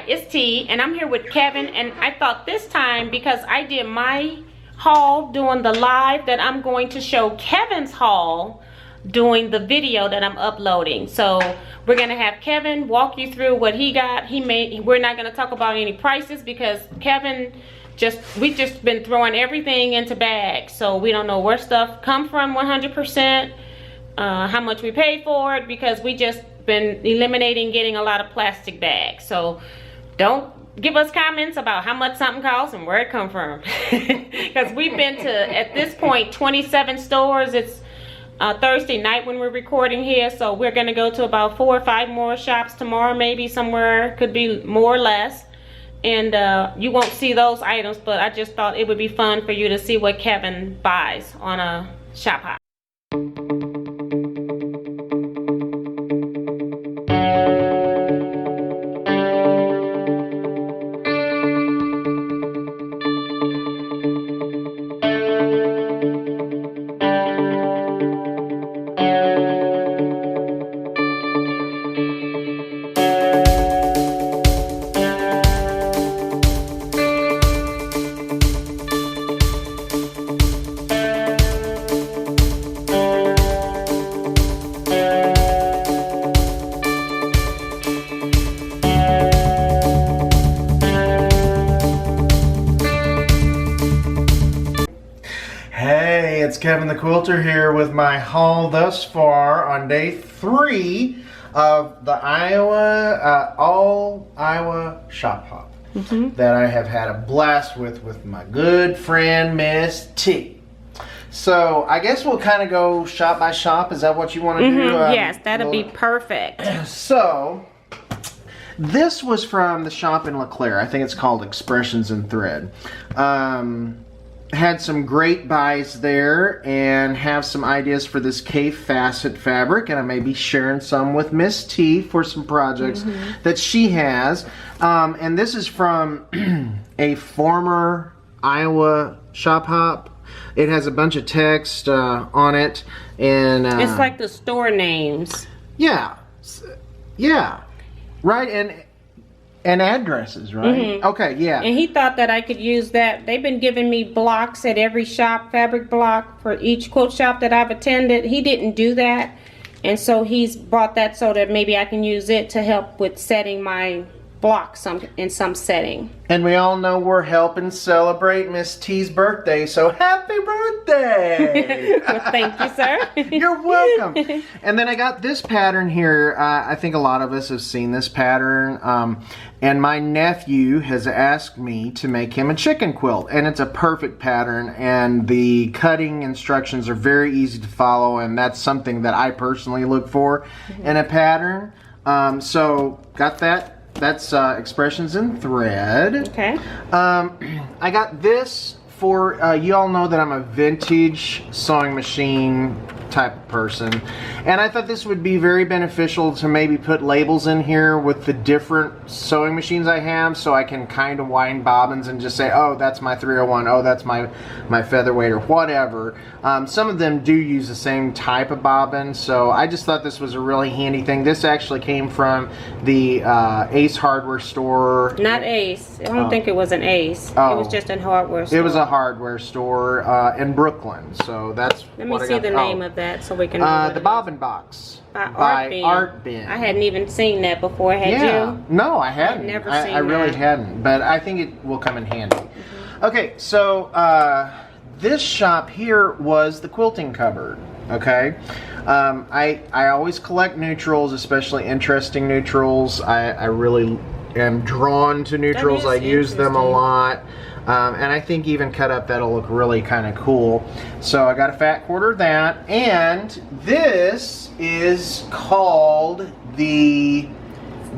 it's T, and I'm here with Kevin, and I thought this time, because I did my haul doing the live, that I'm going to show Kevin's haul doing the video that I'm uploading. So we're gonna have Kevin walk you through what he got. We're not gonna talk about any prices because Kevin we just been throwing everything into bags, so we don't know where stuff come from 100%, how much we paid for it, because we just been eliminating getting a lot of plastic bags. So don't give us comments about how much something costs and where it come from, because we've been to, at this point, 27 stores. It's Thursday night when we're recording here, so we're gonna go to about 4 or 5 more shops tomorrow, maybe somewhere, could be more or less, and you won't see those items, but I just thought it would be fun for you to see what Kevin buys on a shop hop. It's Kevin the Quilter here with my haul thus far on day 3 of the all Iowa shop hop that I have had a blast with my good friend Miss T. So I guess we'll kind of go shop by shop. Is that what you want to do? Yes, that'll be perfect. So this was from the shop in LeClaire. I think it's called Expressions in Thread. Had some great buys there and have some ideas for this K facet fabric, and I may be sharing some with Miss T for some projects that she has. And this is from a former Iowa shop hop. It has a bunch of text on it, and it's like the store names. Yeah, right, and addresses, right? Okay, yeah. And he thought that I could use that. They've been giving me blocks at every shop, fabric block for each quilt shop that I've attended. He didn't do that, and so he's bought that so that maybe I can use it to help with setting my block in some setting. And we all know we're helping celebrate Miss T's birthday, so happy birthday! Well, thank you, sir. You're welcome. And then I got this pattern here. I think a lot of us have seen this pattern. And my nephew has asked me to make him a chicken quilt, and it's a perfect pattern, and the cutting instructions are very easy to follow, and that's something that I personally look for in a pattern. So got that. That's Expressions in Thread. Okay. I got this for, you all know that I'm a vintage sewing machine type of person, and I thought this would be very beneficial to maybe put labels in here with the different sewing machines I have, so I can kind of wind bobbins and just say, oh, that's my 301, oh, that's my featherweight, or whatever. Some of them do use the same type of bobbin, so I just thought this was a really handy thing. This actually came from the Ace hardware store. Not Ace. I don't think it was an Ace. It was just a hardware store. It was a hardware store in Brooklyn, so that's Let me see the name of that so we can know the Bobbin Box by Art Bin. I hadn't even seen that before, had you? No, I hadn't. I've never seen I really that. hadn't, but I think it will come in handy. Okay, so this shop here was the quilting cupboard. Okay, I always collect neutrals, especially interesting neutrals. I really am drawn to neutrals. I use them a lot. And I think even cut up that'll look really kind of cool. So I got a fat quarter of that, and this is called the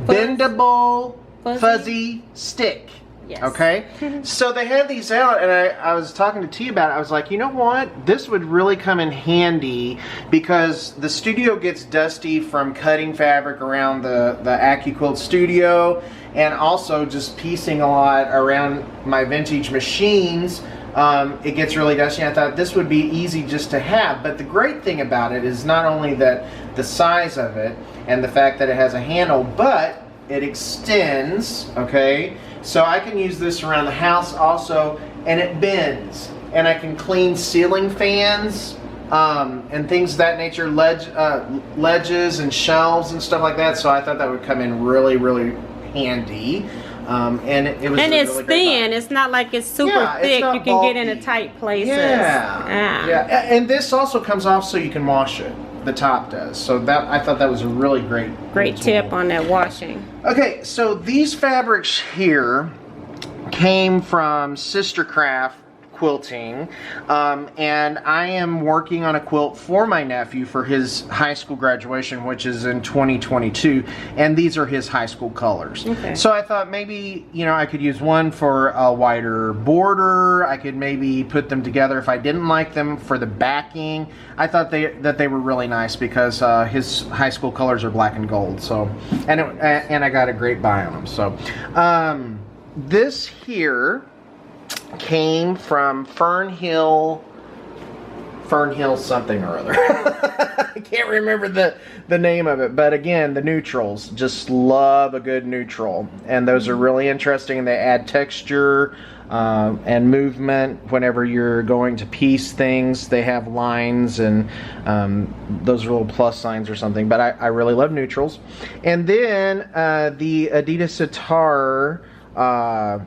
Bendable Fuzzy Stick. Yes. Okay, so they had these out, and I was talking to T about it. I was like, you know what? This would really come in handy because the studio gets dusty from cutting fabric around the AccuQuilt studio, and also just piecing a lot around my vintage machines. It gets really dusty. I thought this would be easy just to have, but the great thing about it is not only that the size of it and the fact that it has a handle, but it extends, okay? So I can use this around the house also, and it bends. And I can clean ceiling fans and things of that nature, ledges and shelves and stuff like that. So I thought that would come in really, really handy. And it was and it's really thin. It's not like it's super thick. You can get into tight places. Yeah. And this also comes off so you can wash it. The top does. So that I thought that was a really great tip on that washing. Okay, so these fabrics here came from Sistercraft Quilting, and I am working on a quilt for my nephew for his high school graduation, which is in 2022, and these are his high school colors. Okay. So I thought maybe, you know, I could use one for a wider border. I could maybe put them together if I didn't like them for the backing. I thought that they were really nice because his high school colors are black and gold. So, and I got a great buy on them. So, this here came from Fernhill something or other. I can't remember the name of it, but again, the neutrals, just love a good neutral, and those are really interesting. They add texture and movement whenever you're going to piece things. They have lines, and those are little plus signs or something, but I really love neutrals. And then the Adidas Sitar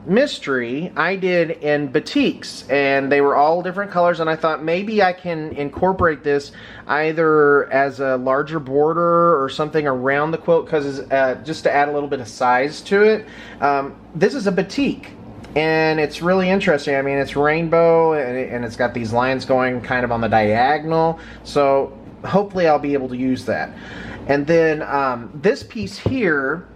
mystery I did in batiks, and they were all different colors, and I thought maybe I can incorporate this either as a larger border or something around the quilt, because just to add a little bit of size to it. This is a batik, and it's really interesting. I mean, it's rainbow, and it's got these lines going kind of on the diagonal, so hopefully I'll be able to use that. And then this piece here,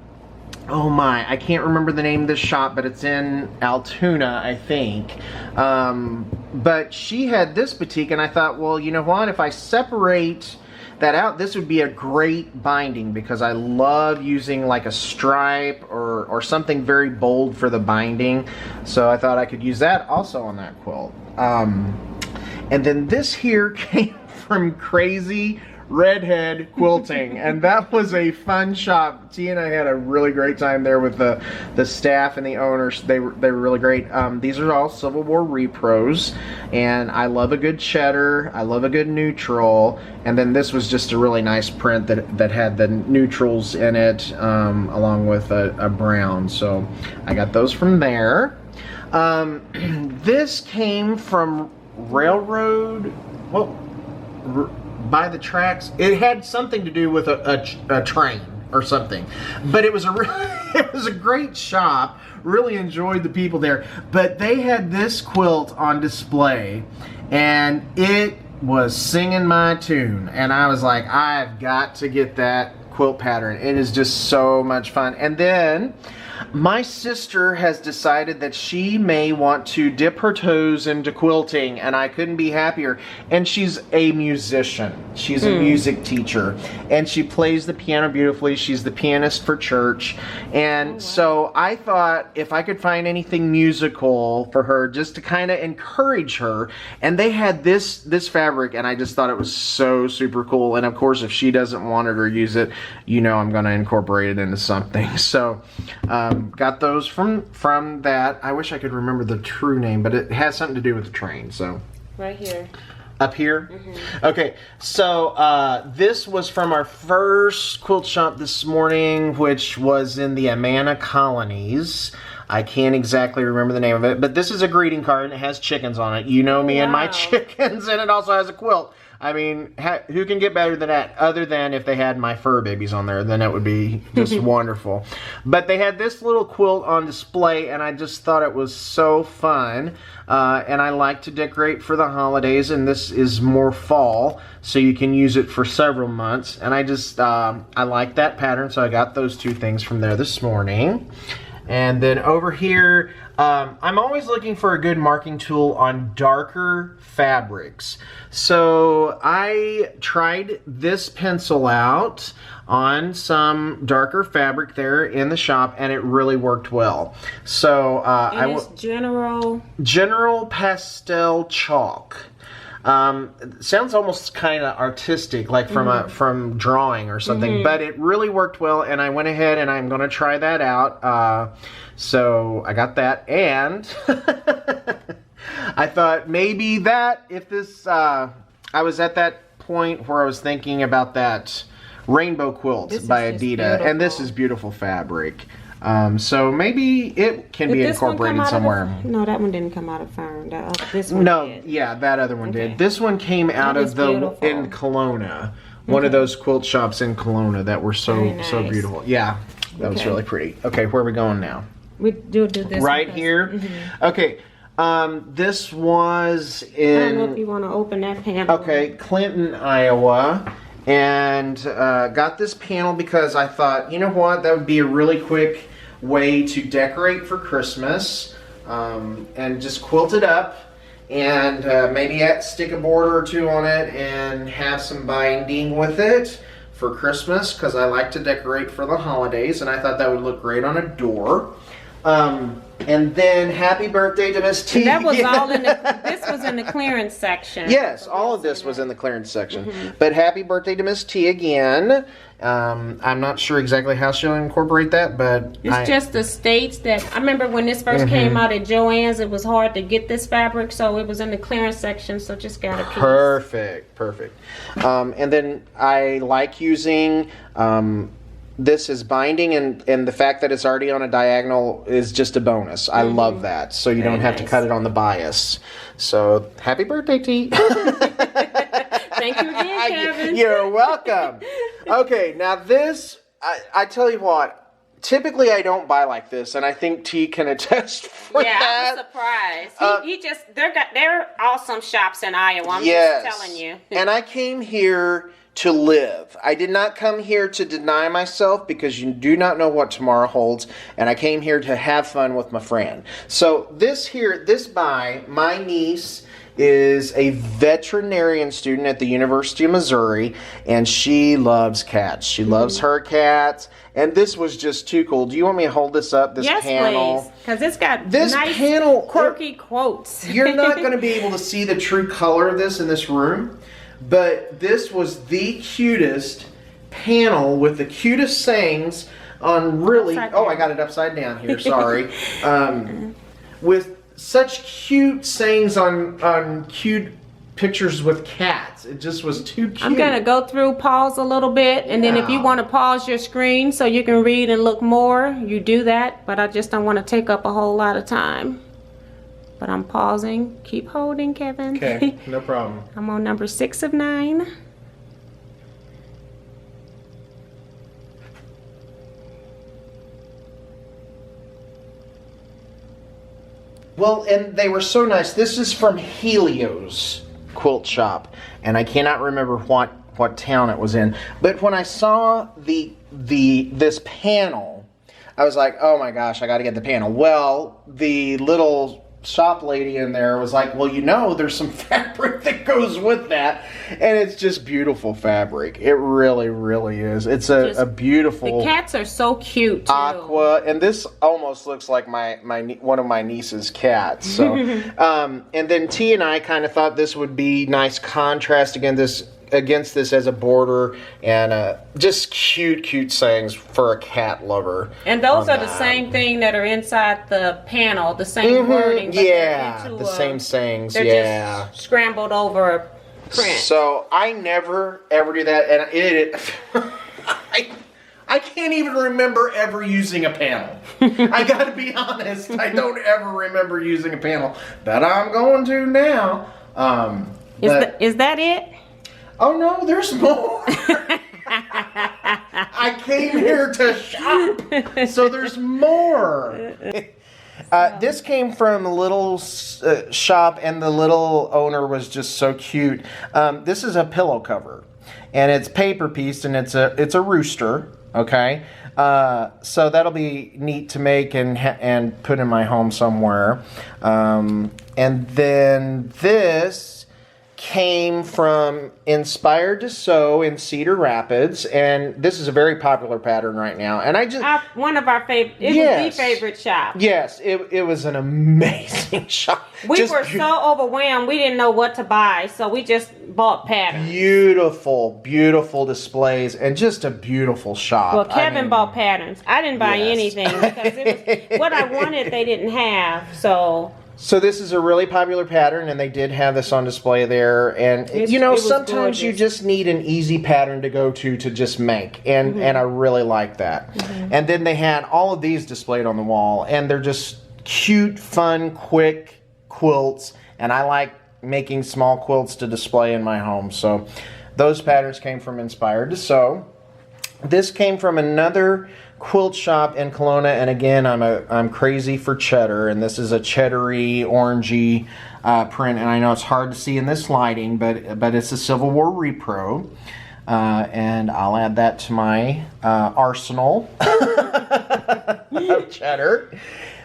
oh my, I can't remember the name of this shop, but it's in Altoona, I think. But she had this batik, and I thought, well, you know what? If I separate that out, this would be a great binding, because I love using like a stripe or something very bold for the binding. So I thought I could use that also on that quilt. And then this here came from Crazy Redhead Quilting, and that was a fun shop. T and I had a really great time there with the staff and the owners. They were really great. These are all Civil War repros, and I love a good cheddar. I love a good neutral, and then this was just a really nice print that had the neutrals in it, along with a brown. So I got those from there. This came from Railroad. By the tracks. It had something to do with a train or something, but it was it was a great shop. Really enjoyed the people there, but they had this quilt on display, and it was singing my tune, and I was like, I've got to get that quilt pattern. It is just so much fun. And then my sister has decided that she may want to dip her toes into quilting, and I couldn't be happier. And she's a musician. She's a music teacher, and she plays the piano beautifully. She's the pianist for church. And so I thought if I could find anything musical for her, just to kind of encourage her. And they had this fabric, and I just thought it was so super cool. And of course, if she doesn't want it or use it, you know I'm going to incorporate it into something. So got those from that. I wish I could remember the true name, but it has something to do with the train. So right here. Up here? Okay, so this was from our first quilt shop this morning, which was in the Amana Colonies. I can't exactly remember the name of it, but this is a greeting card, and it has chickens on it. You know me and my chickens, and it also has a quilt. I mean, who can get better than that, other than if they had my fur babies on there, then it would be just wonderful. But they had this little quilt on display, and I just thought it was so fun. And I like to decorate for the holidays, and this is more fall, so you can use it for several months. And I just, I like that pattern, so I got those two things from there this morning. And then over here, I'm always looking for a good marking tool on darker fabrics. So I tried this pencil out on some darker fabric there in the shop, and it really worked well. So it's General Pastel Chalk. It sounds almost kind of artistic, like from drawing or something, but it really worked well, and I went ahead and I'm going to try that out. So I got that, and I thought maybe that if this, I was at that point where I was thinking about that rainbow quilt by Adidas, and this is beautiful fabric. So maybe it can be incorporated somewhere. No, that one didn't come out of Fern. This one did. Yeah, that other one did. This one came out of in Kelowna. One of those quilt shops in Kelowna that were so beautiful. Yeah, that was really pretty. Okay, where are we going now? We do this right here. Okay. This was in, I don't know if you want to open that panel. Okay, Clinton, Iowa. And got this panel because I thought, you know what, that would be a really quick way to decorate for Christmas, and just quilt it up and maybe stick a border or two on it and have some binding with it for Christmas, because I like to decorate for the holidays, and I thought that would look great on a door. And then happy birthday to Miss T. And that was all in the, this was in the clearance section. Yes, all of this was in the clearance section. But happy birthday to Miss T again. I'm not sure exactly how she'll incorporate that, but it's just the states that I remember when this first came out at Joann's. It was hard to get this fabric, so it was in the clearance section. So just got a piece. Perfect. And then I like using. This is binding, and the fact that it's already on a diagonal is just a bonus. I love that. So you don't have to cut it on the bias. So happy birthday, T. Thank you again, Kevin. You're welcome. Okay, now this, I tell you what, typically I don't buy like this, and I think T can attest for that. Yeah, I was surprised. He just, they're awesome shops in Iowa. I'm just telling you. And I came here to live. I did not come here to deny myself, because you do not know what tomorrow holds, and I came here to have fun with my friend. So this by my niece is a veterinarian student at the University of Missouri, and she loves cats. She loves her cats, and this was just too cool. Do you want me to hold this up, this panel? Yes, please, because it's got this nice panel, quirky quotes. You're not going to be able to see the true color of this in this room, but this was the cutest panel with the cutest sayings on really... Oh, I got it upside down here, sorry. With such cute sayings on cute pictures with cats. It just was too cute. I'm going to go through, pause a little bit, and then if you want to pause your screen so you can read and look more, you do that, but I just don't want to take up a whole lot of time. But I'm pausing. Keep holding, Kevin. Okay, no problem. I'm on number 6 of 9. Well, and they were so nice. This is from Helio's quilt shop, and I cannot remember what town it was in. But when I saw this panel, I was like, oh my gosh, I got to get the panel. Well, the little shop lady in there was like, well, you know, there's some fabric that goes with that, and it's just beautiful fabric. It really, really is. It's a beautiful. The cats are so cute too. Aqua, and this almost looks like one of my niece's cats. So, and then T and I kind of thought this would be nice contrast against this as a border, and just cute sayings for a cat lover. And those are the same thing that are inside the panel, the same wording. Yeah, the same sayings. They're just scrambled over print. So I never ever do that, and I can't even remember ever using a panel. I gotta be honest, I don't ever remember using a panel, but I'm going to now. Is that it? Oh no, there's more. I came here to shop, so there's more. This came from a little shop, and the little owner was just so cute. This is a pillow cover, and it's paper pieced, and it's a rooster. Okay, so that'll be neat to make and put in my home somewhere. And then this came from Inspired to Sew in Cedar Rapids, and this is a very popular pattern right now. And I just one of our favorite. It was the favorite shop. Yes, it was an amazing shop. We were so overwhelmed, we didn't know what to buy, so we just bought patterns. Beautiful, beautiful displays, and just a beautiful shop. Well, Kevin bought patterns. I didn't buy anything because it was what I wanted. They didn't have, so. So this is a really popular pattern, and they did have this on display there. And you know, sometimes gorgeous. You just need an easy pattern to go to just make, and I really like that. And then they had all of these displayed on the wall, and they're just cute, fun, quick quilts. And I like making small quilts to display in my home. So those patterns came from Inspired to Sew. This came from another quilt shop in Kelowna, and again, I'm crazy for cheddar, and this is a cheddary, orangey print, and I know it's hard to see in this lighting, but it's a Civil War repro, and I'll add that to my arsenal of cheddar.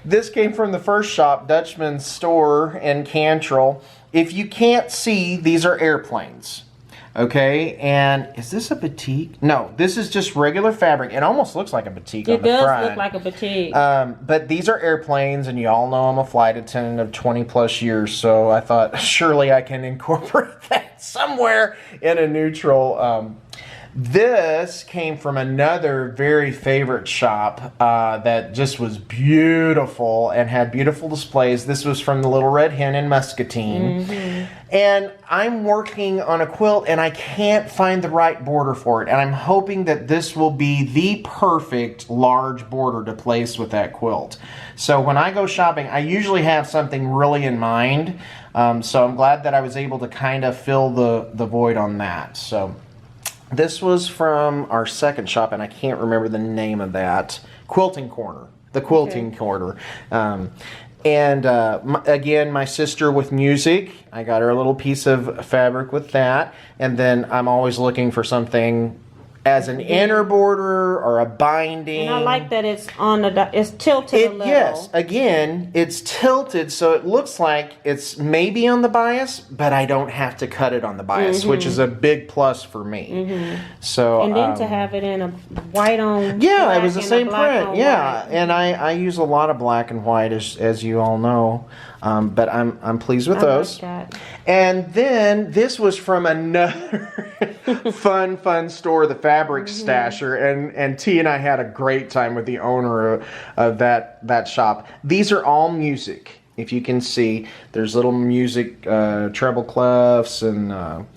This came from the first shop, Dutchman's Store in Cantrell. If you can't see, these are airplanes. Okay, and is this a batik? No, this is just regular fabric. It almost looks like a batik on the front. It does look like a batik. But these are airplanes, and you all know I'm a flight attendant of 20 plus years, so I thought surely I can incorporate that somewhere in a neutral. This came from another very favorite shop that just was beautiful and had beautiful displays. This was from the Little Red Hen in Muscatine. And I'm working on a quilt, and I can't find the right border for it. And I'm hoping that this will be the perfect large border to place with that quilt. So when I go shopping, I usually have something really in mind. So I'm glad that I was able to kind of fill the void on that. So this was from our second shop, and I can't remember the name of that. Quilting Corner. The Quilting Corner. Again, my sister with music. I got her a little piece of fabric with that. And then I'm always looking for something as an inner border or a binding. And I like that it's on it's tilted a little. Yes, again, it's tilted, so it looks like it's maybe on the bias, but I don't have to cut it on the bias, which is a big plus for me. So and then to have it in a white on it was the same print. Yeah, and I use a lot of black and white, as you all know. But I'm pleased with those. Like that. And then this was from another fun store, the Fabric Stasher, and T and I had a great time with the owner of that shop. These are all music. If you can see, there's little music treble clefs and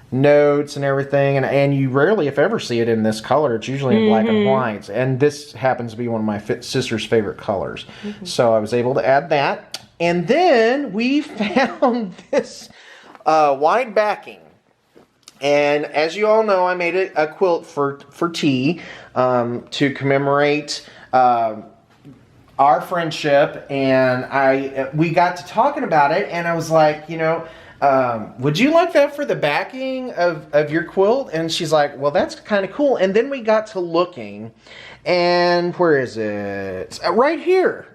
notes and everything, and you rarely, if ever, see it in this color. It's usually in black and white, and this happens to be one of my sister's favorite colors. So I was able to add that. And then we found this wide backing. And as you all know, I made a quilt for T to commemorate our friendship. And we got to talking about it, and I was like, you know, would you like that for the backing of your quilt? And she's like, well, that's kind of cool. And then we got to looking, and where is it? Right here.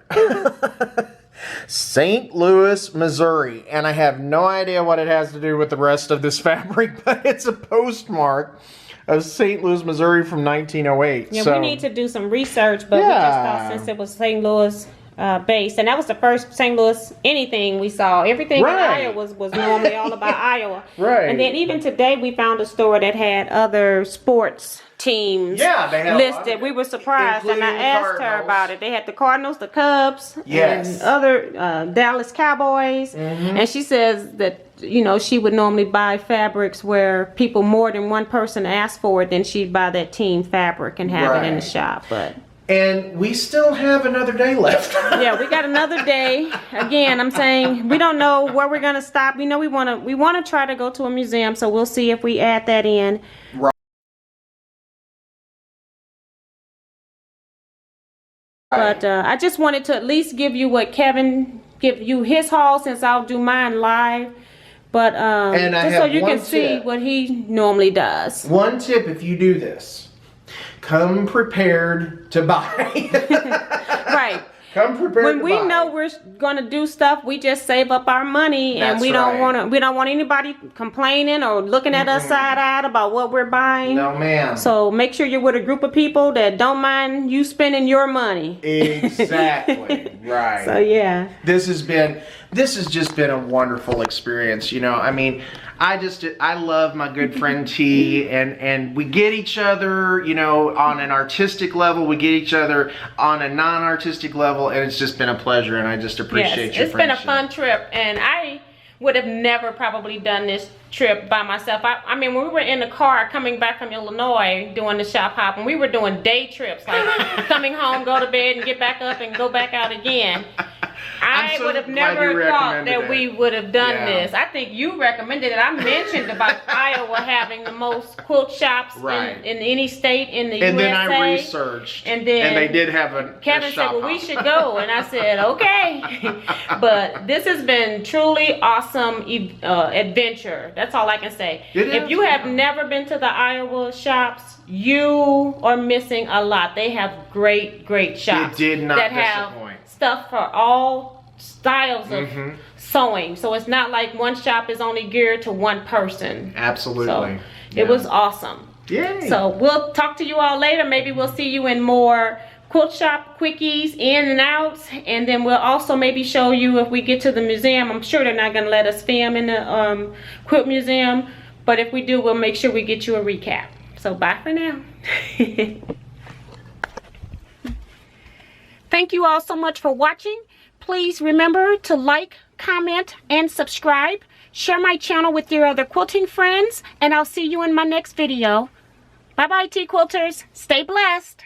St. Louis, Missouri, and I have no idea what it has to do with the rest of this fabric, but it's a postmark of St. Louis, Missouri from 1908. Yeah, so we need to do some research, but we just thought since it was St. Louis based, and that was the first St. Louis anything we saw. Everything in Iowa was normally all about Iowa. And then even today we found a store that had other sports teams listed. We were surprised, and I asked her about it. They had the Cardinals, the Cubs, and other Dallas Cowboys, and she says that, you know, she would normally buy fabrics where people more than one person asked for it, then she'd buy that team fabric and have it in the shop. And we still have another day left. Yeah, we got another day. Again, I'm saying we don't know where we're gonna stop. We know we wanna try to go to a museum, so we'll see if we add that in. But I just wanted to at least give you what give you his haul, since I'll do mine live. But just so you can see what he normally does. One tip: if you do this, come prepared to buy. Right. Come prepared. When we know we're gonna do stuff, we just save up our money, and That's we don't right. want anybody complaining or looking at us side-eyed about what we're buying. No, ma'am. So make sure you're with a group of people that don't mind you spending your money. Exactly. Right. So yeah. This has just been a wonderful experience. You know, I mean, I love my good friend T, and we get each other, you know, on an artistic level. We get each other on a non-artistic level, and it's just been a pleasure, and I just appreciate your It's been a friendship. fun trip, and I would have never probably done this trip by myself. I mean, when we were in the car coming back from Illinois doing the shop hop, and we were doing day trips, like coming home, go to bed, and get back up and go back out again. I would have never thought that we would have done this. I think you recommended it. I mentioned about Iowa having the most quilt shops in any state in the USA. And then I researched, and they did have a Kevin shop said, well, hop. we should go. And I said, okay. But this has been truly awesome adventure. That's all I can say. If you have never been to the Iowa shops, you are missing a lot. They have great shops. It did not that disappoint. Have stuff for all styles of sewing. So it's not like one shop is only geared to one person. Absolutely. So it was awesome. Yay. So we'll talk to you all later. Maybe we'll see you in more quilt shop quickies, in and outs, and then we'll also maybe show you if we get to the museum. I'm sure they're not going to let us film in the quilt museum, but if we do, we'll make sure we get you a recap. So bye for now. Thank you all so much for watching. Please remember to like, comment, and subscribe. Share my channel with your other quilting friends, and I'll see you in my next video. Bye-bye, Teaquilters. Stay blessed.